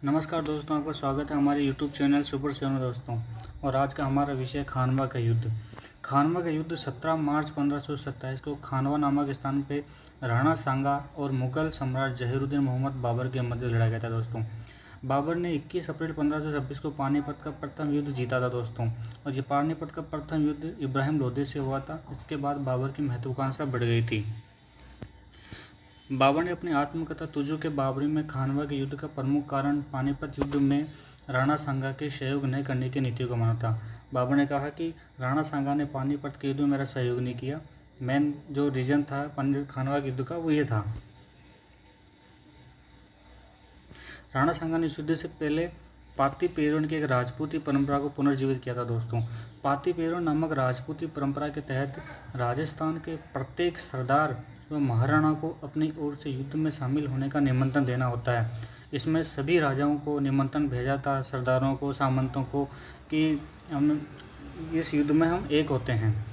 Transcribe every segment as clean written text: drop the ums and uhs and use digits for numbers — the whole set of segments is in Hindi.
नमस्कार दोस्तों, आपका स्वागत है हमारे यूट्यूब चैनल सुपर सेवन दोस्तों। और आज का हमारा विषय खानवा का युद्ध। खानवा का युद्ध 17 मार्च 1527 को खानवा नामक स्थान पे राणा सांगा और मुगल सम्राट जहीरुद्दीन मोहम्मद बाबर के मध्य लड़ा गया था दोस्तों। बाबर ने 21 अप्रैल 1526 को पानीपत का प्रथम युद्ध जीता था दोस्तों। और ये पानीपत का प्रथम युद्ध इब्राहिम लोधी से हुआ था। इसके बाद बाबर की महत्वाकांक्षा बढ़ गई थी। बाबर ने अपनी आत्मकथा तुजो के बाबरी में खानवा के युद्ध का प्रमुख कारण पानीपत युद्ध में राणा सांगा के सहयोग नहीं करने की नीति को माना था। बाबर ने कहा कि राणा सांगा ने पानीपत के युद्ध में मेरा सहयोग नहीं किया। मेन जो रीजन था खानवा के युद्ध का वो ये था। राणा सांगा ने इस युद्ध से पहले पाती पेरोन की एक राजपूती परंपरा को पुनर्जीवित किया था दोस्तों। पाती पेरोन नामक राजपूती परंपरा के तहत राजस्थान के प्रत्येक सरदार व महाराणा को अपनी ओर से युद्ध में शामिल होने का निमंत्रण देना होता है। इसमें सभी राजाओं को निमंत्रण भेजा था, सरदारों को, सामंतों को, कि हम इस युद्ध में हम एक होते हैं।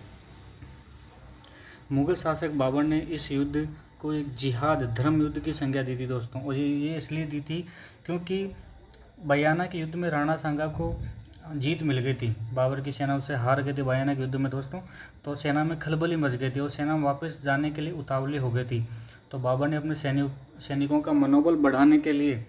मुगल शासक बाबर ने इस युद्ध को एक जिहाद धर्म युद्ध की संज्ञा दी थी दोस्तों। और ये इसलिए दी थी क्योंकि बयाना के युद्ध में राणा सांगा को जीत मिल गई थी। बाबर की सेना उससे हार गई थी बयाना के युद्ध में दोस्तों। तो सेना में खलबली मच गई थी और सेना वापस जाने के लिए उतावली हो गई थी। तो बाबर ने अपने सैनिकों का मनोबल बढ़ाने के लिए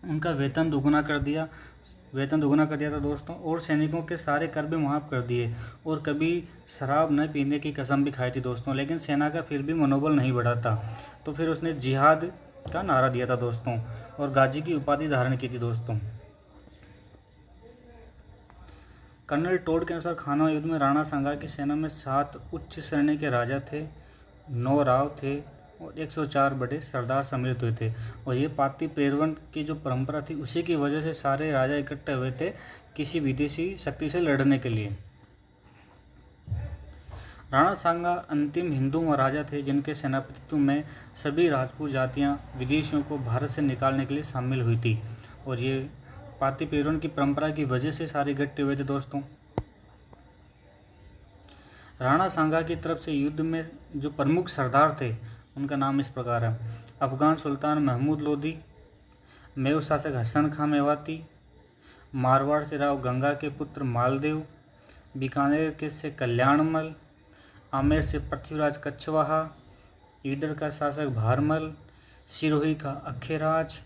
उनका वेतन दुगुना कर दिया था दोस्तों। और सैनिकों के सारे कर भी माफ़ कर दिए और कभी शराब न पीने की कसम भी खाई थी दोस्तों। लेकिन सेना का फिर भी मनोबल नहीं बढ़ा था। तो फिर उसने जिहाद का नारा दिया था दोस्तों और गाजी की उपाधि धारण की थी दोस्तों। कर्नल टोड के अनुसार खानवा युद्ध में राणा सांगा की सेना में 7 उच्च श्रेणी के राजा थे, 9 राव थे और 104 बड़े सरदार सम्मिलित हुए थे। और ये पाती पेरवन की जो परंपरा थी उसी की वजह से सारे राजा इकट्ठे हुए थे किसी विदेशी शक्ति से लड़ने के लिए। राणा सांगा अंतिम हिंदू महाराजा थे जिनके सेनापतित्व में सभी राजपूत जातियां विदेशियों को भारत से निकालने के लिए शामिल हुई थी। और ये पाती पेरोन की परंपरा की वजह से सारे इकट्ठे हुए थे दोस्तों। राणा सांगा की तरफ से युद्ध में जो प्रमुख सरदार थे उनका नाम इस प्रकार है। अफगान सुल्तान महमूद लोधी, मेव शासक हसन खां मेवाती, मारवाड़ से राव गंगा के पुत्र मालदेव, बीकानेर के से कल्याणमल, आमेर से पृथ्वीराज कच्छवाहा, ईडर का शासक भारमल, सिरोही का अखेराज,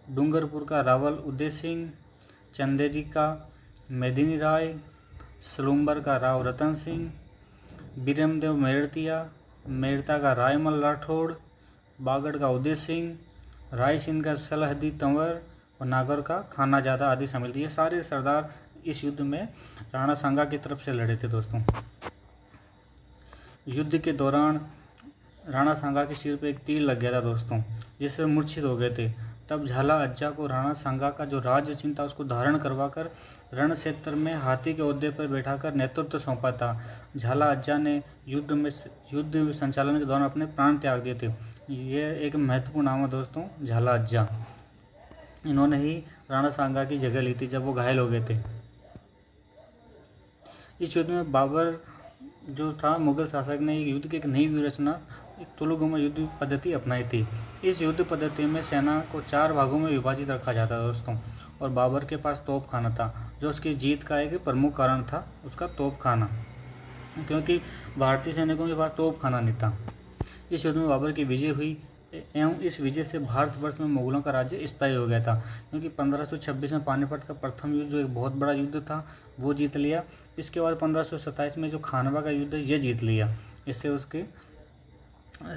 डूंगरपुर का रावल उदय सिंह, चंदेरी का मेदिनी राय, सलूम्बर का राव रतन सिंह, बीरमदेव मेड़ता का रायमल राठौड़, बागड़ का उदय सिंह, रायसिंह का सलहदी तंवर और नागौर का खाना जादा आदि शामिल थे। ये सारे सरदार इस युद्ध में राणा सांगा की तरफ से लड़े थे दोस्तों। युद्ध के दौरान राणा सांगा के सिर पे एक तीर लग गया था दोस्तों, जिससे मूर्छित हो गए थे। तब झाला अज्जा को राणा सांगा का जो राज्य चिन्ह था उसको धारण करवाकर रण क्षेत्र में हाथी के ओहदे पर बैठाकर नेतृत्व सौंपा था। झाला अज्जा ने युद्ध संचालन के दौरान अपने प्राण त्याग दिए थे। ये एक महत्वपूर्ण नाम है दोस्तों, झाला अज्जा। इन्होंने ही राणा सांगा की जगह ली थी जब वो घायल हो गए थे। इस युद्ध में बाबर जो था मुगल शासक ने युद्ध की एक नई व्यूहरचना, एक तुलुगमा युद्ध पद्धति अपनाई थी। इस युद्ध पद्धति में सेना को 4 भागों में विभाजित रखा जाता है दोस्तों। और बाबर के पास तोप खाना था, जो उसकी जीत का एक प्रमुख कारण था, उसका तोप खाना, क्योंकि भारतीय सैनिकों के पास तोप खाना नहीं था। इस युद्ध में बाबर की विजय हुई एवं इस विजय से भारतवर्ष में मुगलों का राज्य स्थायी हो गया था। क्योंकि 1526 में पानीपत का प्रथम युद्ध जो एक बहुत बड़ा युद्ध था वो जीत लिया। इसके बाद 1527 में जो खानवा का युद्ध ये जीत लिया। इससे उसके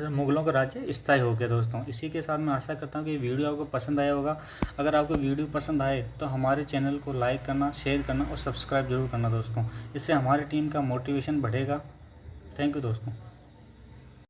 मुगलों का राज्य स्थायी हो गया दोस्तों। इसी के साथ मैं आशा करता हूँ कि वीडियो आपको पसंद आया होगा। अगर आपको वीडियो पसंद आए तो हमारे चैनल को लाइक करना, शेयर करना और सब्सक्राइब जरूर करना दोस्तों। इससे हमारी टीम का मोटिवेशन बढ़ेगा। थैंक यू दोस्तों।